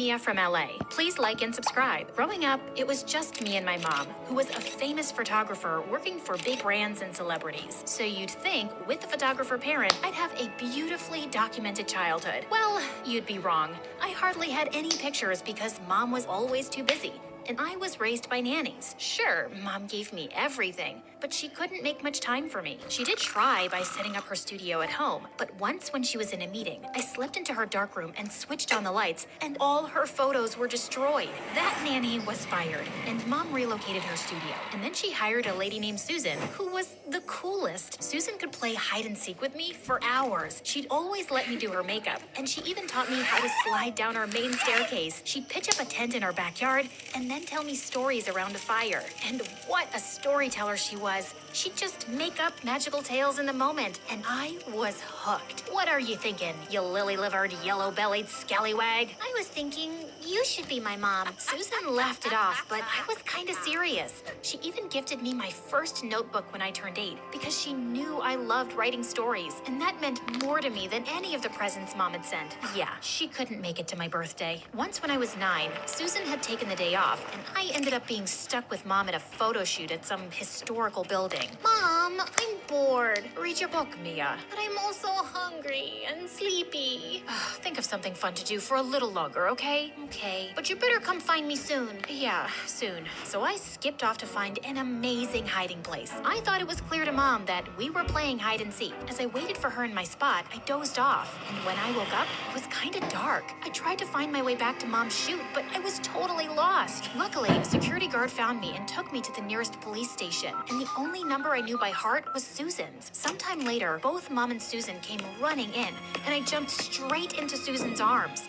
Mia from LA. Please like and subscribe. Growing up, it was just me and my mom, who was a famous photographer working for big brands and celebrities. So you'd think, with a photographer parent, I'd have a beautifully documented childhood. Well, you'd be wrong. I hardly had any pictures because mom was always too busy. And I was raised by nannies. Sure, mom gave me everything, but she couldn't make much time for me. She did try by setting up her studio at home, but once when she was in a meeting, I slipped into her darkroom and switched on the lights, and all her photos were destroyed. That nanny was fired, and mom relocated her studio. And then she hired a lady named Susan, who was the coolest. Susan could play hide and seek with me for hours. She'd always let me do her makeup, and she even taught me how to slide down our main staircase. She'd pitch up a tent in our backyard, and then tell me stories around a fire. And what a storyteller she was. She'd just make up magical tales in the moment, and I was hooked. What are you thinking, you lily-livered, yellow-bellied scallywag? I was thinking you should be my mom. Susan laughed it off, but I was kind of serious. She even gifted me my first notebook when I turned 8 because she knew I loved writing stories, and that meant more to me than any of the presents mom had sent. Yeah, she couldn't make it to my birthday. Once when I was 9, Susan had taken the day off, and I ended up being stuck with mom at a photo shoot at some historical building. Mom, I'm bored. Read your book, Mia. But I'm also hungry and sleepy. Think of something fun to do for a little longer, okay? Okay, but you better come find me soon. Yeah, soon. So I skipped off to find an amazing hiding place. I thought it was clear to mom that we were playing hide and seek. As I waited for her in my spot, I dozed off. And when I woke up, it was kind of dark. I tried to find my way back to mom's shoot, but I was totally lost. Luckily, a security guard found me and took me to the nearest police station. And the only number I knew by heart was Susan's. Sometime later, both mom and Susan came running in, and I jumped straight into Susan's arms.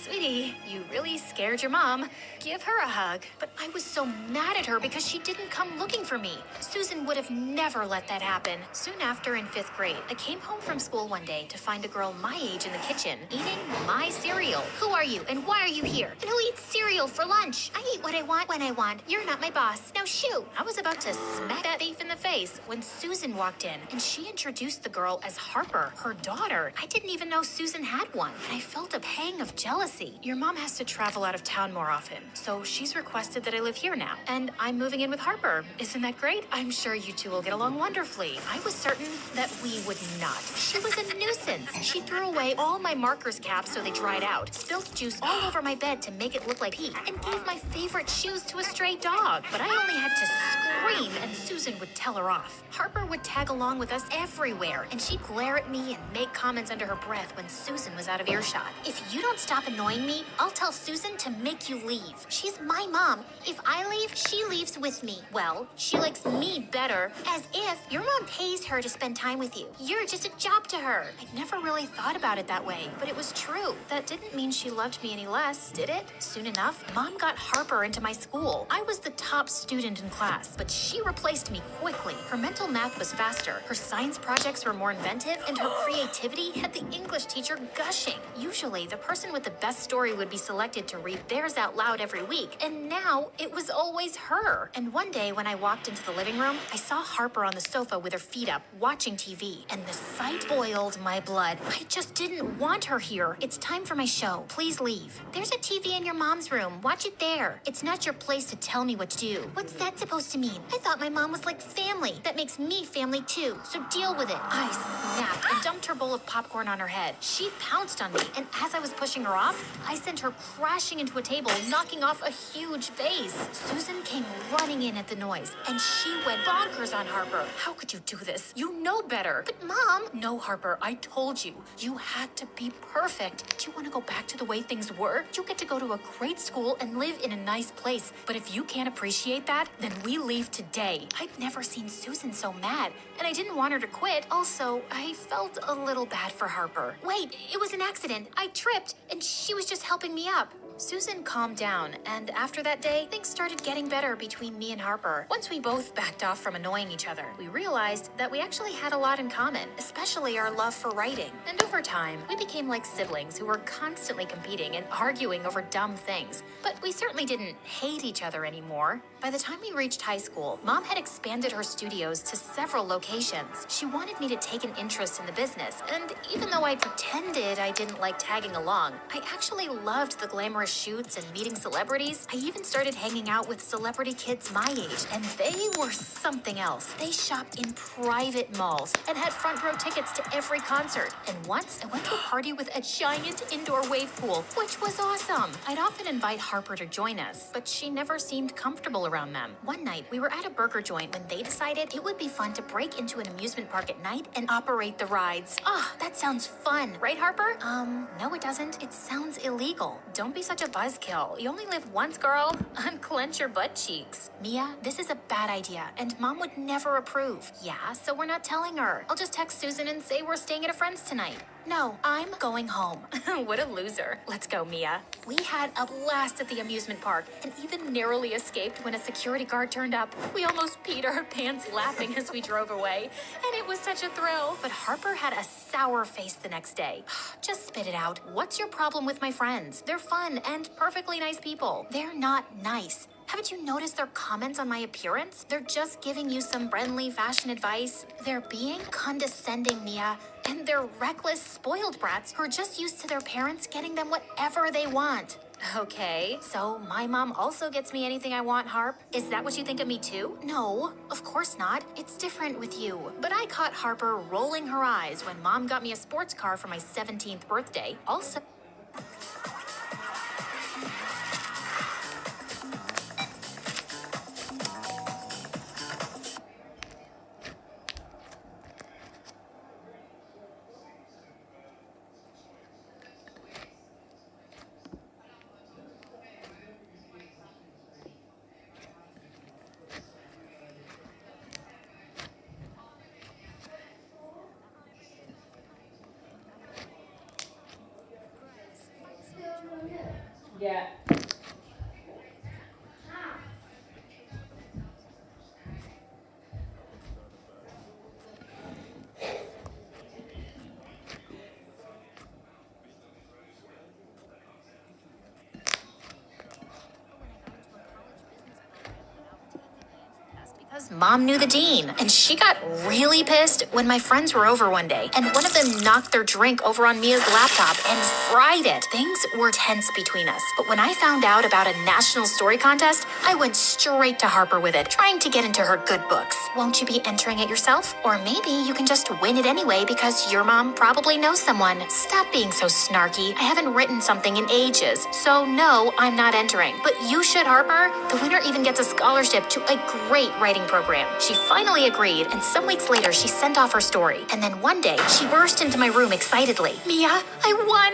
Sweetie, you really scared your mom. Give her a hug. But I was so mad at her because she didn't come looking for me. Susan would have never let that happen. Soon after, in 5th grade, I came home from school one day to find a girl my age in the kitchen eating my cereal. Who are you and why are you here? And who eats cereal for lunch? I eat what I want when I want. You're not my boss. Now shoot. I was about to smack that thief in the face when Susan walked in, and she introduced the girl as Harper, her daughter. I didn't even know Susan had one, and I felt a pang of jealousy. Your mom has to travel out of town more often, so she's requested that I live here now, and I'm moving in with Harper. Isn't that great? I'm sure you two will get along wonderfully. I was certain that we would not. She was a nuisance. She threw away all my markers caps so they dried out, spilled juice all over my bed to make it look like pee, and gave my favorite shoes to a stray dog. But I only had to scream, and Susan would tell her off. Harper would tag along with us everywhere, and she'd glare at me and make comments under her breath when Susan was out of earshot. If you don't stop annoying me, I'll tell Susan to make you leave. She's my mom. If I leave, she leaves with me. Well, she likes me better. As if your mom pays her to spend time with you. You're just a job to her. I'd never really thought about it that way, but it was true. That didn't mean she loved me any less, did it? Soon enough, mom got Harper into my school. I was the top student in class, but she replaced me quickly. Her mental math was faster, her science projects were more inventive, and her creativity had the English teacher gushing. Usually, the person with the best story would be selected to read theirs out loud every week, and now it was always her. And one day when I walked into the living room, I saw Harper on the sofa with her feet up, watching TV, and the sight boiled my blood. I just didn't want her here. It's time for my show. Please leave. There's a TV in your mom's room. Watch it there. It's not your place to tell me what to do. What's that supposed to mean? I thought my mom was like family. That makes me family too, so deal with it. I snapped and dumped her bowl of popcorn on her head. She pounced on me, and as I was pushing her off, I sent her crashing into a table, knocking off a huge vase. Susan came running in at the noise, and she went bonkers on Harper. How could you do this? You know better. But Mom... No, Harper, I told you. You had to be perfect. Do you want to go back to the way things were? You get to go to a great school and live in a nice place. But if you can't appreciate that, then we leave today. I'd never seen Susan so mad, and I didn't want her to quit. Also, I felt a little bad for Harper. Wait, it was an accident. I tripped, and she was just helping me up. Susan calmed down, and after that day, things started getting better between me and Harper. Once we both backed off from annoying each other, we realized that we actually had a lot in common, especially our love for writing. And over time, we became like siblings who were constantly competing and arguing over dumb things. But we certainly didn't hate each other anymore. By the time we reached high school, Mom had expanded expanded her studios to several locations. She wanted me to take an interest in the business, and even though I pretended I didn't like tagging along, I actually loved the glamorous shoots and meeting celebrities. I even started hanging out with celebrity kids my age, and they were something else. They shopped in private malls and had front row tickets to every concert. And once I went to a party with a giant indoor wave pool, which was awesome. I'd often invite Harper to join us, but she never seemed comfortable around them. One night, we were at a burger joint when they decided it would be fun to break into an amusement park at night and operate the rides. Ah, that sounds fun, right, Harper? No it doesn't. It sounds illegal. Don't be such a buzzkill. You only live once, girl. Unclench your butt cheeks. Mia, this is a bad idea, and Mom would never approve. Yeah, so we're not telling her. I'll just text Susan and say we're staying at a friend's tonight. No, I'm going home. What a loser. Let's go, Mia. We had a blast at the amusement park and even narrowly escaped when a security guard turned up. We almost peed our pants laughing as we drove away, and it was such a thrill. But Harper had a sour face the next day. Just spit it out. What's your problem with my friends? They're fun and perfectly nice people. They're not nice. Haven't you noticed their comments on my appearance? They're just giving you some friendly fashion advice. They're being condescending, Mia. And they're reckless, spoiled brats who are just used to their parents getting them whatever they want. Okay, so my mom also gets me anything I want, Harp? Is that what you think of me too? No, of course not. It's different with you. But I caught Harper rolling her eyes when Mom got me a sports car for my 17th birthday. Also... Yeah. Because Mom knew the dean, and she got really pissed when my friends were over one day, and one of them knocked their drink over on Mia's laptop and fried it. Things were tense between us, but when I found out about a national story contest, I went straight to Harper with it, trying to get into her good books. Won't you be entering it yourself? Or maybe you can just win it anyway because your mom probably knows someone. Stop being so snarky. I haven't written something in ages, so no, I'm not entering. But you should, Harper. The winner even gets a scholarship to a great writing program. She finally agreed, and some weeks later, she sent off her story. And then one day, she burst into my room excitedly. Mia, I won!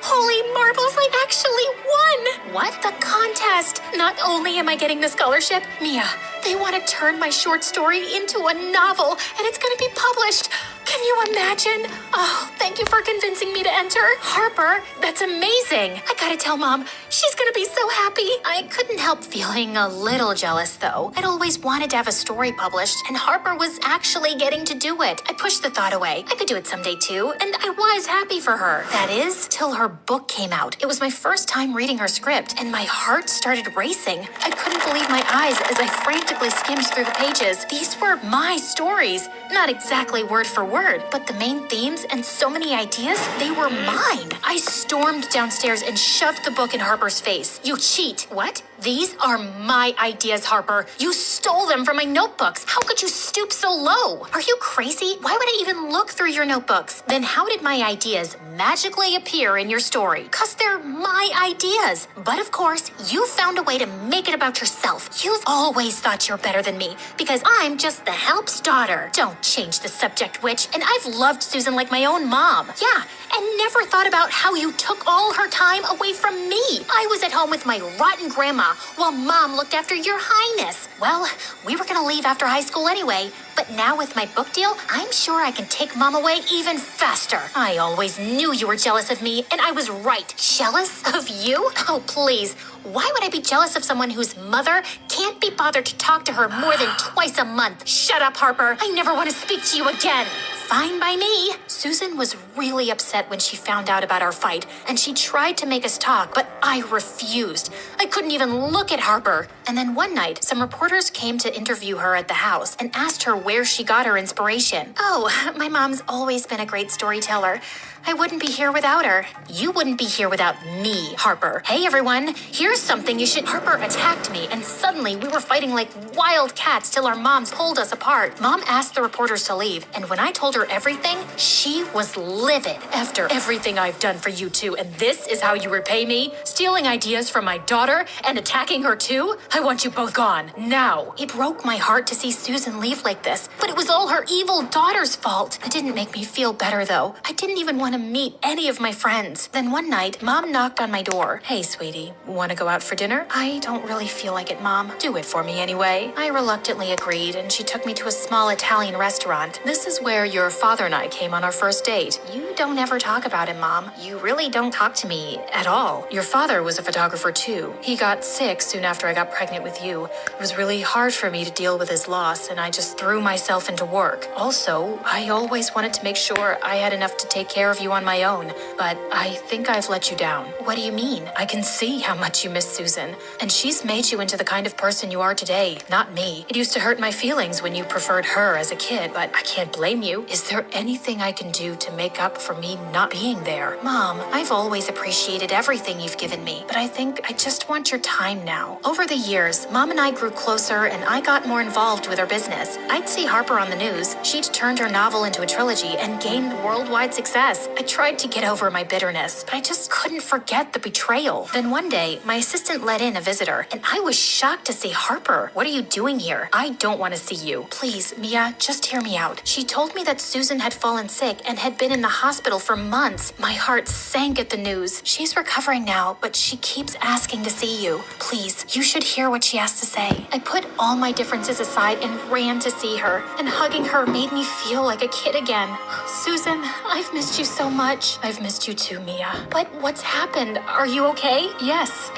Holy marbles, I actually won! What? The contest! Not only am I getting the scholarship, Mia, they want to turn my short story into a novel, and it's going to be published. Can you imagine? Oh, thank you for convincing me to enter. Harper, that's amazing. I gotta tell Mom, she's gonna be so happy. I couldn't help feeling a little jealous, though. I'd always wanted to have a story published, and Harper was actually getting to do it. I pushed the thought away. I could do it someday, too, and I was happy for her. That is, till her book came out. It was my first time reading her script, and my heart started racing. I couldn't believe my eyes as I frantically skimmed through the pages. These were my stories. Not exactly word for word, but the main themes and so many ideas, they were mine. I stormed downstairs and shoved the book in Harper's face. You cheat. What? These are my ideas, Harper. You stole them from my notebooks. How could you stoop so low? Are you crazy? Why would I even look through your notebooks? Then how did my ideas magically appear in your story? 'Cause they're my ideas. But of course, you found a way to make it about yourself. You've always thought you're better than me because I'm just the help's daughter. Don't change the subject, witch. And I've loved Susan like my own mom. Yeah, and never thought about how you took all her time away from me. I was at home with my rotten grandma while Mom looked after your highness. Well, we were gonna leave after high school anyway, but now with my book deal, I'm sure I can take Mom away even faster. I always knew you were jealous of me, and I was right. Jealous of you? Oh, please. Why would I be jealous of someone whose mother can't be bothered to talk to her more than twice a month? Shut up, Harper. I never want to speak to you again. Fine by me. Susan was really upset when she found out about our fight, and she tried to make us talk, but I refused. I couldn't even look at Harper. And then one night, some reporters came to interview her at the house and asked her where she got her inspiration. Oh, my mom's always been a great storyteller. I wouldn't be here without her. You wouldn't be here without me, Harper. Hey, everyone, here's something you should... Harper attacked me, and suddenly we were fighting like wild cats till our moms pulled us apart. Mom asked the reporters to leave, and when I told her everything, she was livid. After everything I've done for you two, and this is how you repay me? Stealing ideas from my daughter and attacking her too? I want you both gone, now. It broke my heart to see Susan leave like this, but it was all her evil daughter's fault. It didn't make me feel better, though. I didn't even want to meet any of my friends. Then one night, Mom knocked on my door. Hey, sweetie, want to go out for dinner? I don't really feel like it, Mom. Do it for me anyway. I reluctantly agreed, and she took me to a small Italian restaurant. This is where your father and I came on our first date. You don't ever talk about him, Mom. You really don't talk to me at all. Your father was a photographer too. He got sick soon after I got pregnant with you. It was really hard for me to deal with his loss, and I just threw myself into work. Also, I always wanted to make sure I had enough to take care of you on my own, but I think I've let you down. What do you mean? I can see how much you miss Susan, and she's made you into the kind of person you are today, not me. It used to hurt my feelings when you preferred her as a kid, but I can't blame you. Is there anything I can do to make up for me not being there? Mom, I've always appreciated everything you've given me, but I think I just want your time now. Over the years, Mom and I grew closer, and I got more involved with her business. I'd see Harper on the news. She'd turned her novel into a trilogy and gained worldwide success. I tried to get over my bitterness, but I just couldn't forget the betrayal. Then one day, my assistant let in a visitor, and I was shocked to see Harper. What are you doing here? I don't want to see you. Please, Mia, just hear me out. She told me that Susan had fallen sick and had been in the hospital for months. My heart sank at the news. She's recovering now, but she keeps asking to see you. Please, you should hear what she has to say. I put all my differences aside and ran to see her, and hugging her made me feel like a kid again. Susan, I've missed you so much. I've missed you too, Mia. But what's happened? Are you okay? Yes,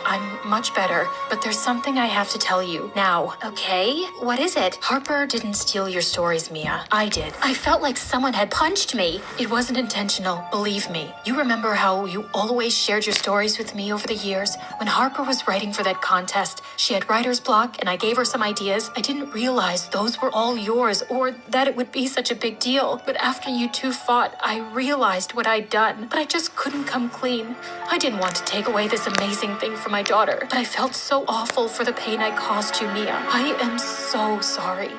I'm much better, but there's something I have to tell you now, okay? What is it? Harper didn't steal your stories, Mia. I did. I felt like someone had punched me. It wasn't intentional, believe me. You remember how you always shared your stories with me over the years? When Harper was writing for that contest, she had writer's block, and I gave her some ideas. I didn't realize those were all yours, or that it would be such a big deal. But after you two fought, I realized what I'd done, but I just couldn't come clean. I didn't want to take away this amazing thing from my daughter, but I felt so awful for the pain I caused you, Mia. I am so sorry.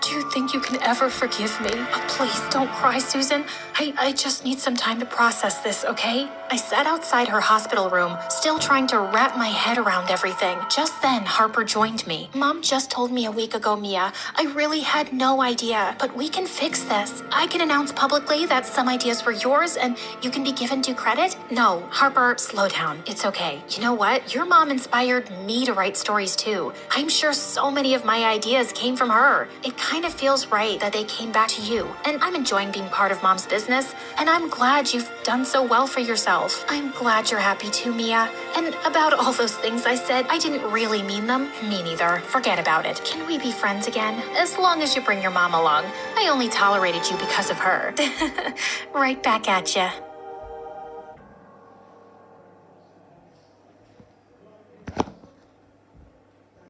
Do you think you can ever forgive me? Oh, please don't cry, Susan. I just need some time to process this, okay? I sat outside her hospital room, still trying to wrap my head around everything. Just then, Harper joined me. Mom just told me a week ago, Mia. I really had no idea, but we can fix this. I can announce publicly that some ideas were yours and you can be given due credit. No, Harper, slow down. It's okay. You know what? Your mom inspired me to write stories too. I'm sure so many of my ideas came from her. It kind of feels right that they came back to you. And I'm enjoying being part of Mom's business, and I'm glad you've done so well for yourself. I'm glad you're happy too, Mia. And about all those things I said, I didn't really mean them. Me neither. Forget about it. Can we be friends again? As long as you bring your mom along. I only tolerated you because of her. Right back at ya.